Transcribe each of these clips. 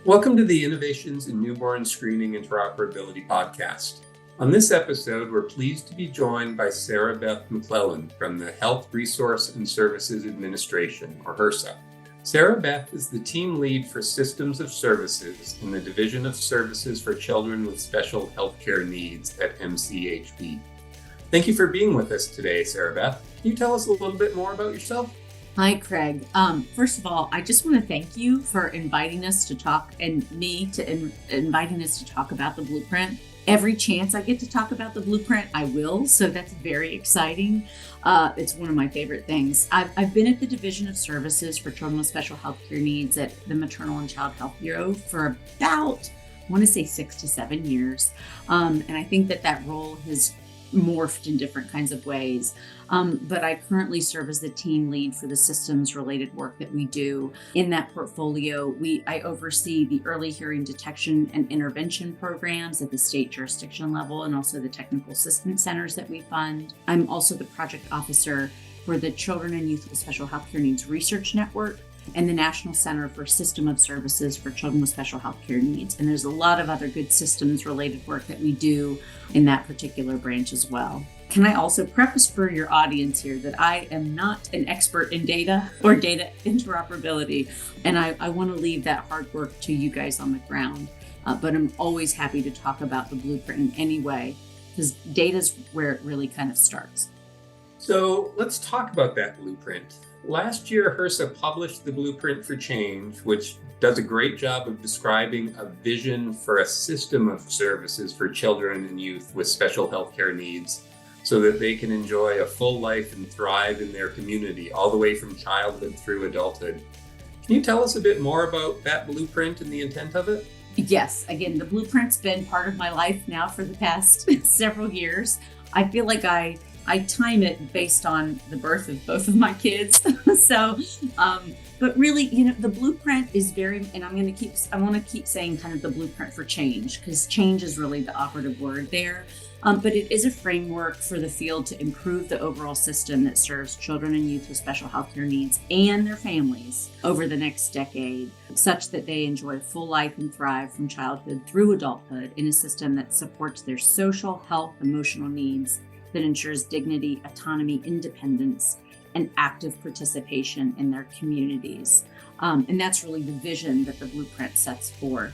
Welcome to the Innovations in Newborn Screening Interoperability podcast. On this episode, we're pleased to be joined by Sarah McLellan from the Health Resource and Services Administration, or HRSA. Sarah Beth is the team lead for Systems of Services in the Division of Services for Children with Special Healthcare Needs at MCHB. Thank you for being with us today, Sarah Beth. Can you tell us a little bit more about yourself? Hi, Craig. First of all, I just want to thank you for inviting us to talk and inviting us to talk about the blueprint. Every chance I get to talk about the blueprint, I will. So that's very exciting. It's one of my favorite things. I've been at the Division of Services for Children with Special Healthcare Needs at the Maternal and Child Health Bureau for about, I want to say 6 to 7 years. And I think that role has morphed in different kinds of ways. But I currently serve as the team lead for the systems related work that we do. In that portfolio, I oversee the early hearing detection and intervention programs at the state jurisdiction level and also the technical assistance centers that we fund. I'm also the project officer for the Children and Youth with Special Healthcare Needs Research Network and the National Center for System of Services for Children with Special Healthcare Needs. And there's a lot of other good systems related work that we do in that particular branch as well. Can I also preface for your audience here that I am not an expert in data or data interoperability, and I want to leave that hard work to you guys on the ground. But I'm always happy to talk about the blueprint in any way, because data is where it really kind of starts. So let's talk about that blueprint. Last year, HRSA published the Blueprint for Change, which does a great job of describing a vision for a system of services for children and youth with special healthcare needs so that they can enjoy a full life and thrive in their community, all the way from childhood through adulthood. Can you tell us a bit more about that blueprint and the intent of it? Yes, again, the blueprint's been part of my life now for the past several years. I feel like I time it based on the birth of both of my kids. But really, the blueprint is very, and I want to keep saying kind of the blueprint for change, because change is really the operative word there. But it is a framework for the field to improve the overall system that serves children and youth with special healthcare needs and their families over the next decade, such that they enjoy a full life and thrive from childhood through adulthood in a system that supports their social, health, emotional needs, that ensures dignity, autonomy, independence, and active participation in their communities. And that's really the vision that the blueprint sets forth.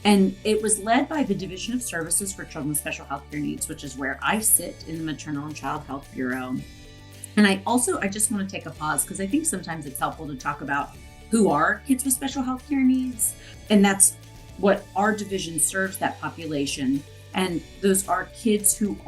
And it was led by the Division of Services for Children with Special Healthcare Needs, which is where I sit in the Maternal and Child Health Bureau. And I just want to take a pause, because I think sometimes it's helpful to talk about who are kids with special healthcare needs. And that's what our division serves, that population. And those are kids who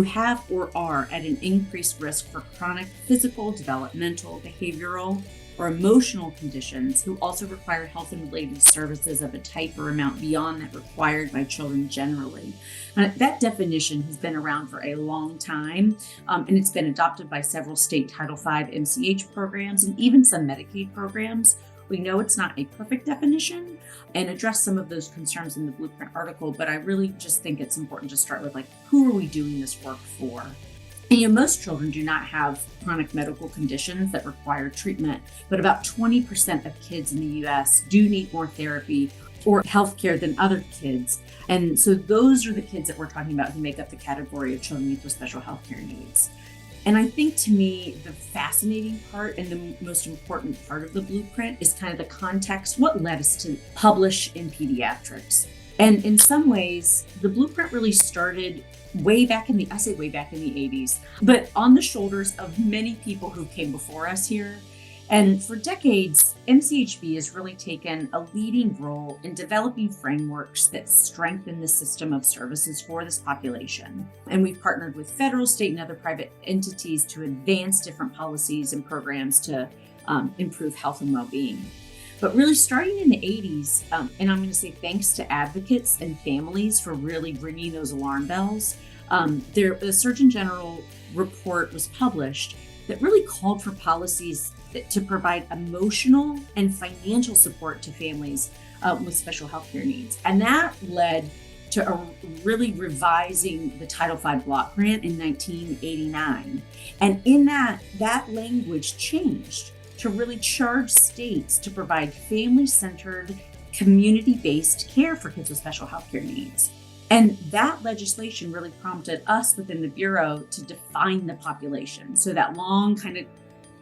have or are at an increased risk for chronic physical, developmental, behavioral, or emotional conditions, who also require health and related services of a type or amount beyond that required by children generally. That definition has been around for a long time, and it's been adopted by several state Title V MCH programs and even some Medicaid programs. We know it's not a perfect definition and address some of those concerns in the Blueprint article, but I really just think it's important to start with, who are we doing this work for? And most children do not have chronic medical conditions that require treatment, but about 20% of kids in the US do need more therapy or healthcare than other kids. And so those are the kids that we're talking about who make up the category of children with special healthcare needs. And I think, to me, the fascinating part and the most important part of the blueprint is kind of the context, what led us to publish in pediatrics. And in some ways, the blueprint really started way back in the 80s, but on the shoulders of many people who came before us here. And for decades, MCHB has really taken a leading role in developing frameworks that strengthen the system of services for this population. And we've partnered with federal, state, and other private entities to advance different policies and programs to improve health and well-being. But really starting in the 80s, and I'm going to say thanks to advocates and families for really ringing those alarm bells, the Surgeon General report was published that really called for policies to provide emotional and financial support to families with special healthcare needs. And that led to really revising the Title V block grant in 1989. And in that language changed. to really charge states to provide family-centered, community-based care for kids with special healthcare needs. And that legislation really prompted us within the Bureau to define the population. So that long kind of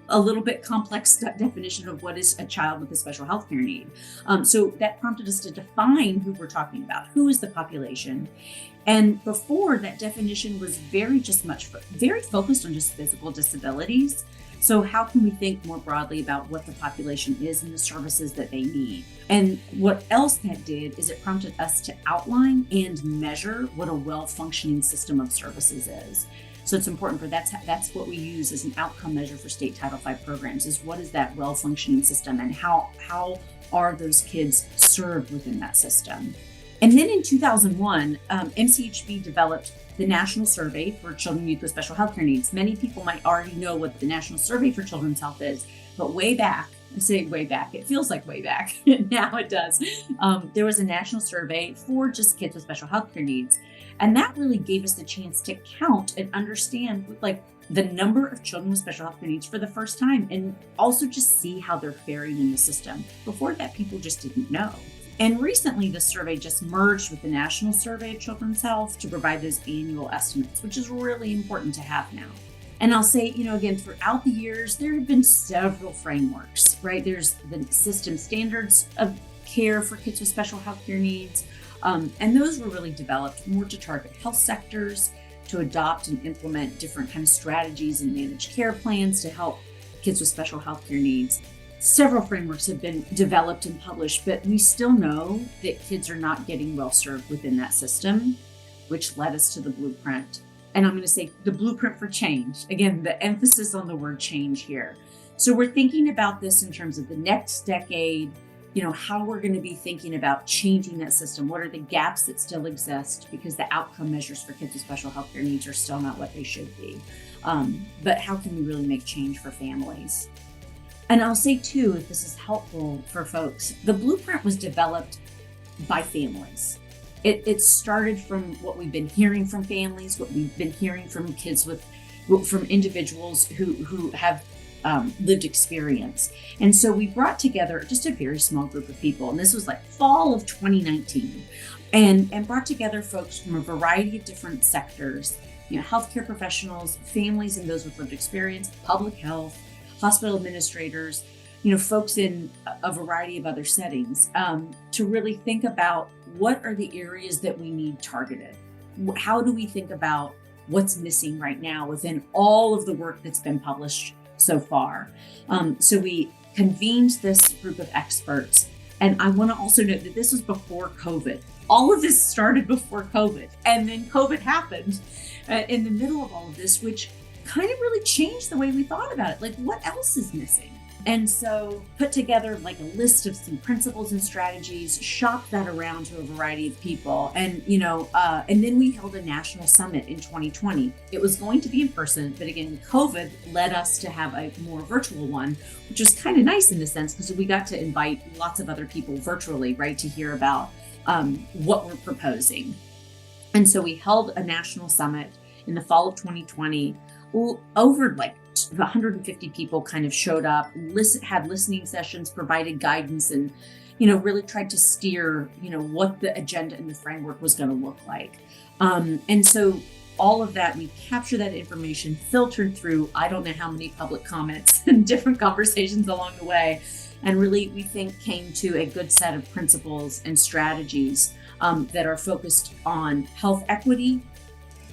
a little bit complex definition of what is a child with a special healthcare need. So that prompted us to define who we're talking about, who is the population. And before, that definition was very focused on just physical disabilities. So how can we think more broadly about what the population is and the services that they need? And what else that did is it prompted us to outline and measure what a well-functioning system of services is. So it's important for that's what we use as an outcome measure for state Title V programs, is what is that well-functioning system and how are those kids served within that system? And then in 2001, MCHB developed the National Survey for Children and Youth with Special Healthcare Needs. Many people might already know what the National Survey for Children's Health is, but way back, I say way back, it feels like way back, now it does. There was a national survey for just kids with special healthcare needs. And that really gave us the chance to count and understand like the number of children with special healthcare needs for the first time, and also just see how they're faring in the system. Before that, people just didn't know. And recently, the survey just merged with the National Survey of Children's Health to provide those annual estimates, which is really important to have now. And I'll say, again, throughout the years, there have been several frameworks, right? There's the system standards of care for kids with special healthcare needs. And those were really developed more to target health sectors, to adopt and implement different kind of strategies and managed care plans to help kids with special healthcare needs. Several frameworks have been developed and published, but we still know that kids are not getting well served within that system, which led us to the blueprint. And I'm going to say the blueprint for change. Again, the emphasis on the word change here. So we're thinking about this in terms of the next decade, how we're going to be thinking about changing that system. What are the gaps that still exist because the outcome measures for kids with special healthcare needs are still not what they should be. But how can we really make change for families? And I'll say too, if this is helpful for folks, the blueprint was developed by families. It started from what we've been hearing from families, what we've been hearing from kids from individuals who have lived experience. And so we brought together just a very small group of people, and this was like fall of 2019, and brought together folks from a variety of different sectors, healthcare professionals, families and those with lived experience, public health, hospital administrators, folks in a variety of other settings, to really think about what are the areas that we need targeted. How do we think about what's missing right now within all of the work that's been published so far? So we convened this group of experts. And I want to also note that this was before COVID. All of this started before COVID. And then COVID happened in the middle of all of this, which kind of really changed the way we thought about it. Like, what else is missing? And so put together like a list of some principles and strategies, shopped that around to a variety of people. And, and then we held a national summit in 2020. It was going to be in person, but again, COVID led us to have a more virtual one, which was kind of nice in the sense because we got to invite lots of other people virtually, right, to hear about what we're proposing. And so we held a national summit in the fall of 2020. Over like 150 people kind of showed up, had listening sessions, provided guidance, and, really tried to steer, what the agenda and the framework was going to look like. And so all of that, we captured that information, filtered through, I don't know how many public comments and different conversations along the way. And really, we think came to a good set of principles and strategies that are focused on health equity,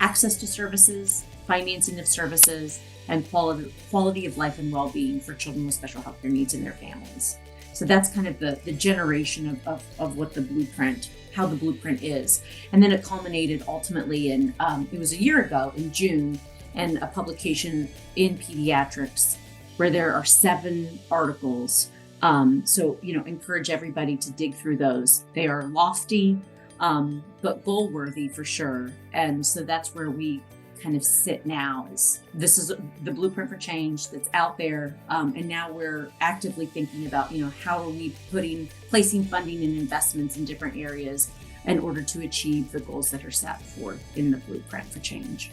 access to services, financing of services, and quality of life and well-being for children with special healthcare needs and their families. So that's kind of the generation of what the blueprint, how the blueprint is. And then it culminated ultimately in, it was a year ago in June, and a publication in Pediatrics where there are 7 articles. So, encourage everybody to dig through those. They are lofty, but goal-worthy for sure. And so that's where we kind of sit now. This is the blueprint for change that's out there, and now we're actively thinking about how are we placing funding and investments in different areas in order to achieve the goals that are set forth in the blueprint for change.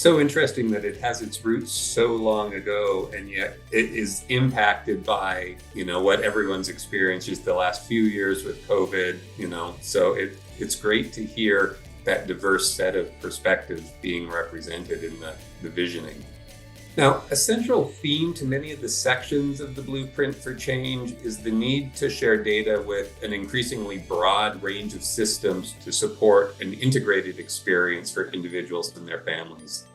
So interesting that it has its roots so long ago, and yet it is impacted by, what everyone's experienced just the last few years with COVID, so it's great to hear that diverse set of perspectives being represented in the visioning. Now, a central theme to many of the sections of the Blueprint for Change is the need to share data with an increasingly broad range of systems to support an integrated experience for individuals and their families.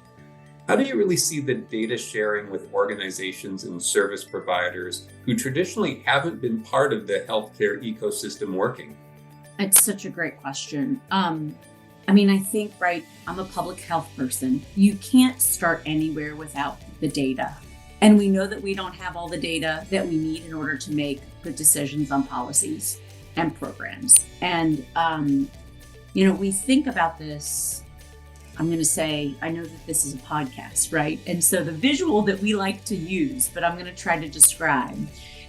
How do you really see the data sharing with organizations and service providers who traditionally haven't been part of the healthcare ecosystem working? It's such a great question. I think, right, I'm a public health person. You can't start anywhere without the data. And we know that we don't have all the data that we need in order to make good decisions on policies and programs. And, we think about this. I'm going to say, I know that this is a podcast, right? And so the visual that we like to use, but I'm going to try to describe,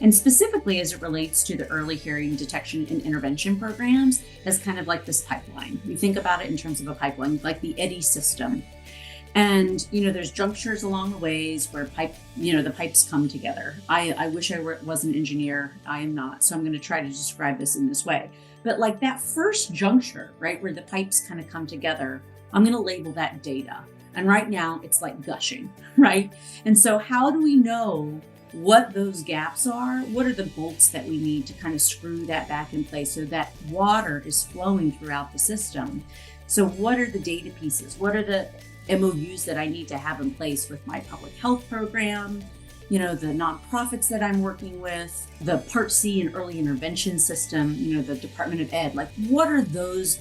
and specifically as it relates to the early hearing detection and intervention programs, as kind of like this pipeline. We think about it in terms of a pipeline, like the EDDI system. And, there's junctures along the ways where the pipes come together. I wish I was an engineer. I am not. So I'm going to try to describe this in this way. But like that first juncture, right, where the pipes kind of come together, I'm going to label that data. And right now it's like gushing, right? And so how do we know what those gaps are? What are the bolts that we need to kind of screw that back in place so that water is flowing throughout the system? So what are the data pieces? What are the MOUs that I need to have in place with my public health program, the nonprofits that I'm working with, the Part C and early intervention system, the Department of Ed, like what are those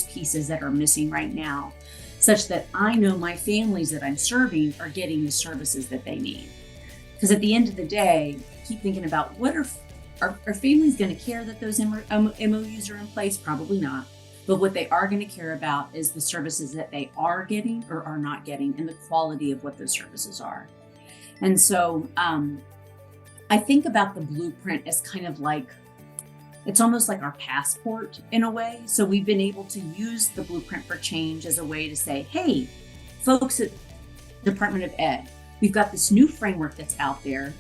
pieces that are missing right now, such that I know my families that I'm serving are getting the services that they need? Because at the end of the day, keep thinking about what are families going to care that those MOUs are in place? Probably not. But what they are going to care about is the services that they are getting or are not getting and the quality of what those services are. And so I think about the Blueprint as kind of like, it's almost like our passport in a way. So we've been able to use the Blueprint for Change as a way to say, hey, folks at Department of Ed, we've got this new framework that's out there,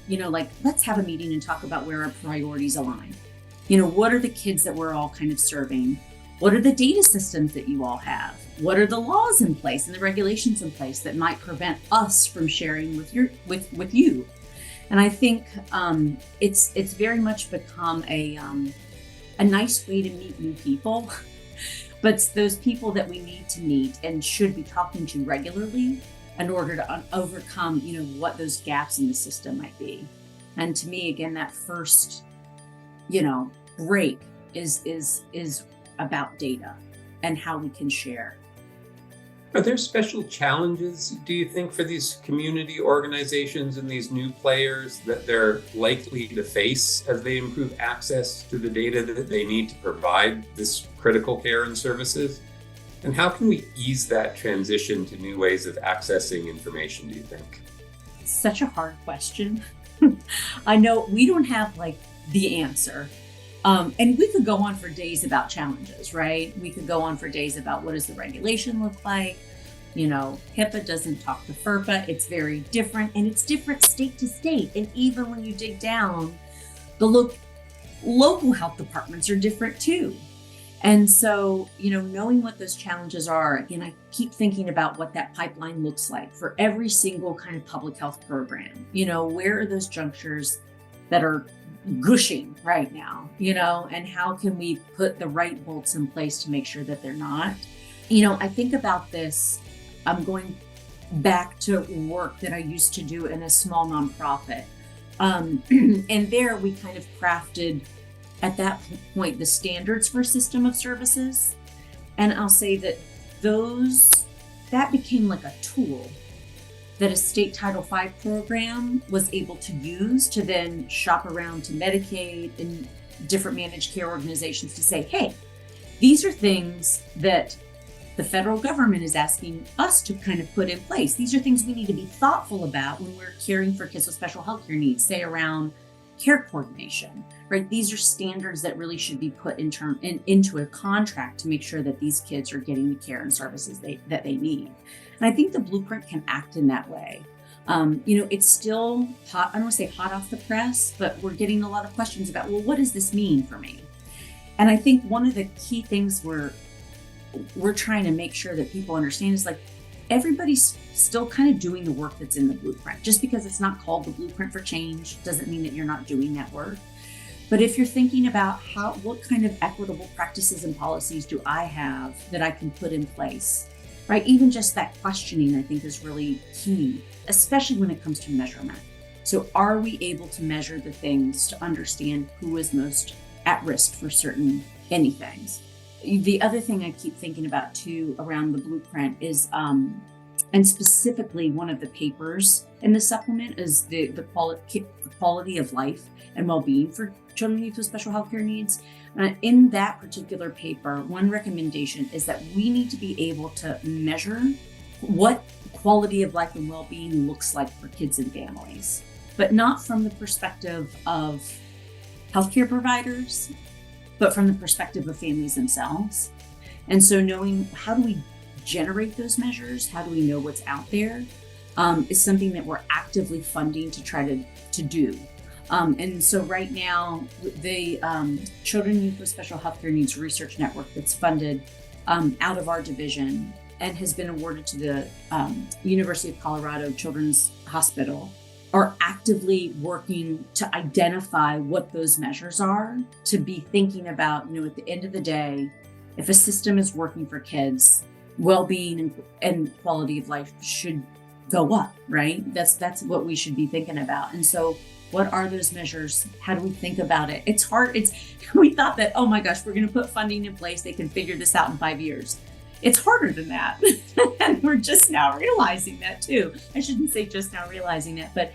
let's have a meeting and talk about where our priorities align. What are the kids that we're all kind of serving? What are the data systems that you all have? What are the laws in place and the regulations in place that might prevent us from sharing with you? And I think it's very much become a nice way to meet new people, but it's those people that we need to meet and should be talking to regularly in order to overcome, what those gaps in the system might be. And to me, again, that first, break is about data and how we can share. Are there special challenges, do you think, for these community organizations and these new players that they're likely to face as they improve access to the data that they need to provide this critical care and services? And how can we ease that transition to new ways of accessing information, do you think? Such a hard question. I know we don't have the answer. And we could go on for days about challenges, right? We could go on for days about what does the regulation look like? HIPAA doesn't talk to FERPA. It's very different, and it's different state to state. And even when you dig down, the local health departments are different too. And so, knowing what those challenges are, again, I keep thinking about what that pipeline looks like for every single kind of public health program. Where are those junctures that are gushing right now, and how can we put the right bolts in place to make sure that they're not? I think about this, I'm going back to work that I used to do in a small nonprofit. And there we kind of crafted at that point the standards for system of services. And I'll say that that became like a tool that a state Title V program was able to use to then shop around to Medicaid and different managed care organizations to say, hey, these are things that the federal government is asking us to kind of put in place. These are things we need to be thoughtful about when we're caring for kids with special healthcare needs, say around care coordination, right? These are standards that really should be put into a contract to make sure that these kids are getting the care and services that they need. And I think the blueprint can act in that way. It's still hot, I don't want to say hot off the press, but we're getting a lot of questions about, well, what does this mean for me? And I think one of the key things we're trying to make sure that people understand is like, everybody's still kind of doing the work that's in the blueprint. Just because it's not called the Blueprint for Change doesn't mean that you're not doing that work. But if you're thinking about what kind of equitable practices and policies do I have that I can put in place, right? Even just that questioning, I think, is really key, especially when it comes to measurement. So are we able to measure the things to understand who is most at risk for any things? The other thing I keep thinking about too around the blueprint is, and specifically one of the papers in the supplement is the quality of life and well-being for children and youth with special healthcare needs. In that particular paper, one recommendation is that we need to be able to measure what quality of life and well-being looks like for kids and families, but not from the perspective of healthcare providers, but from the perspective of families themselves. And so knowing how do we generate those measures, how do we know what's out there, is something that we're actively funding to try to do. And so right now, the Children and Youth with Special Healthcare Needs Research Network that's funded out of our division and has been awarded to the University of Colorado Children's Hospital are actively working to identify what those measures are, to be thinking about, at the end of the day, if a system is working for kids, well-being and quality of life should go up, right? That's what we should be thinking about. And so what are those measures? How do we think about it? It's hard. We thought that, oh my gosh, we're going to put funding in place. They can figure this out in 5 years. It's harder than that. And we're just now realizing that too. I shouldn't say just now realizing it, but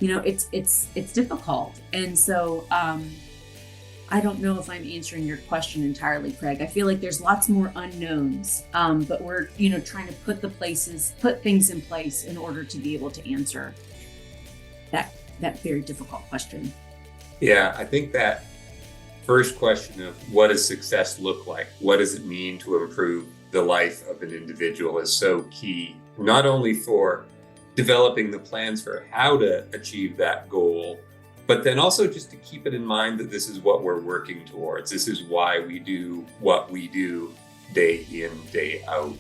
it's difficult. And so I don't know if I'm answering your question entirely, Craig. I feel like there's lots more unknowns, but we're trying to put things in place in order to be able to answer that very difficult question. Yeah, I think that first question of what does success look like? What does it mean to improve the life of an individual is so key, not only for developing the plans for how to achieve that goal, but then also just to keep it in mind that this is what we're working towards. This is why we do what we do day in, day out.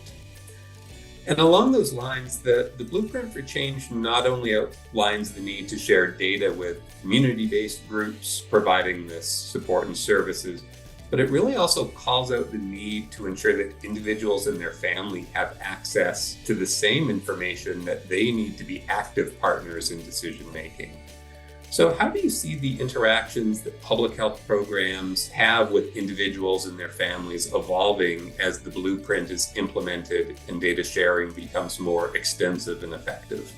And along those lines, the Blueprint for Change not only outlines the need to share data with community-based groups providing this support and services, but it really also calls out the need to ensure that individuals and their family have access to the same information that they need to be active partners in decision-making. So how do you see the interactions that public health programs have with individuals and their families evolving as the blueprint is implemented and data sharing becomes more extensive and effective?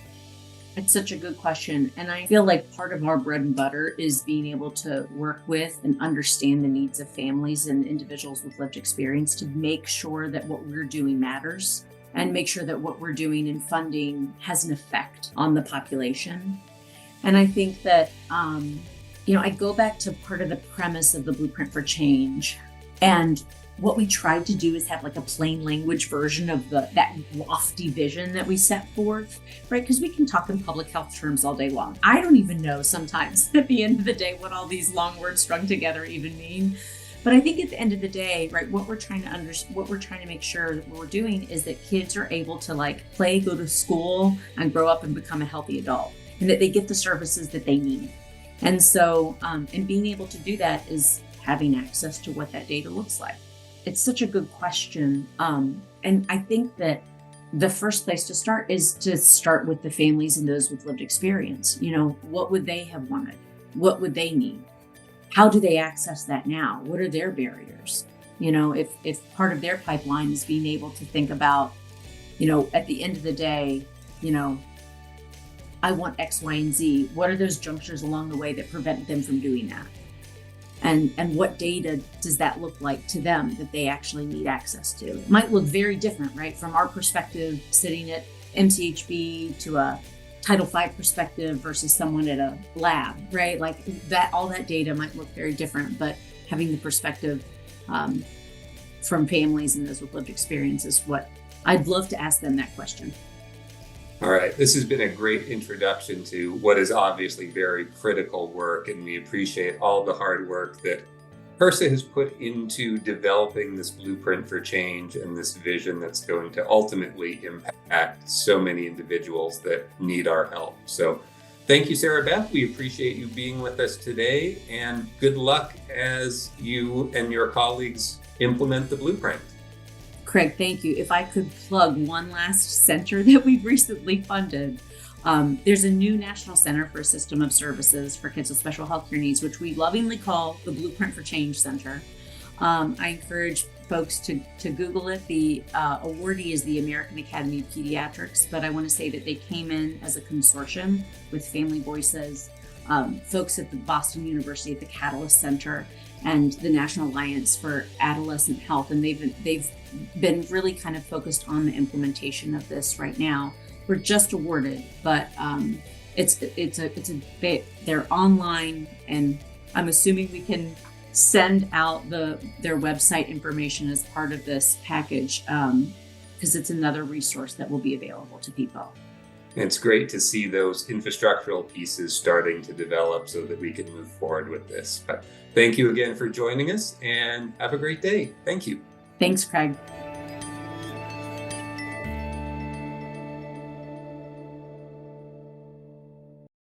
It's such a good question. And I feel like part of our bread and butter is being able to work with and understand the needs of families and individuals with lived experience to make sure that what we're doing matters and make sure that what we're doing in funding has an effect on the population. And I think that, I go back to part of the premise of the Blueprint for Change. And what we tried to do is have like a plain language version of that lofty vision that we set forth, right? Because we can talk in public health terms all day long. I don't even know sometimes at the end of the day what all these long words strung together even mean. But I think at the end of the day, right, what we're trying to make sure that what we're doing is that kids are able to play, go to school, and grow up and become a healthy adult, and that they get the services that they need. And so, and being able to do that is having access to what that data looks like. It's such a good question. And I think that the first place to start is to start with the families and those with lived experience. What would they have wanted? What would they need? How do they access that now? What are their barriers? If part of their pipeline is being able to think about, at the end of the day, I want X, Y, and Z. What are those junctures along the way that prevent them from doing that? And what data does that look like to them that they actually need access to? It might look very different, right? From our perspective, sitting at MCHB to a Title V perspective versus someone at a lab, right? Like that, all that data might look very different, but having the perspective from families and those with lived experience is what I'd love to ask them that question. All right, this has been a great introduction to what is obviously very critical work, and we appreciate all the hard work that HRSA has put into developing this blueprint for change and this vision that's going to ultimately impact so many individuals that need our help. So thank you, Sarah Beth. We appreciate you being with us today, and good luck as you and your colleagues implement the blueprint. Craig, thank you. If I could plug one last center that we've recently funded, there's a new National Center for a System of Services for Kids with Special Healthcare Needs, which we lovingly call the Blueprint for Change Center. I encourage folks to Google it. The awardee is the American Academy of Pediatrics, but I want to say that they came in as a consortium with Family Voices, folks at the Boston University at the Catalyst Center, and the National Alliance for Adolescent Health, and they've been really kind of focused on the implementation of this right now. We're just awarded, but they're online, and I'm assuming we can send out their website information as part of this package, because it's another resource that will be available to people. It's great to see those infrastructural pieces starting to develop so that we can move forward with this. But thank you again for joining us, and have a great day. Thank you. Thanks, Craig.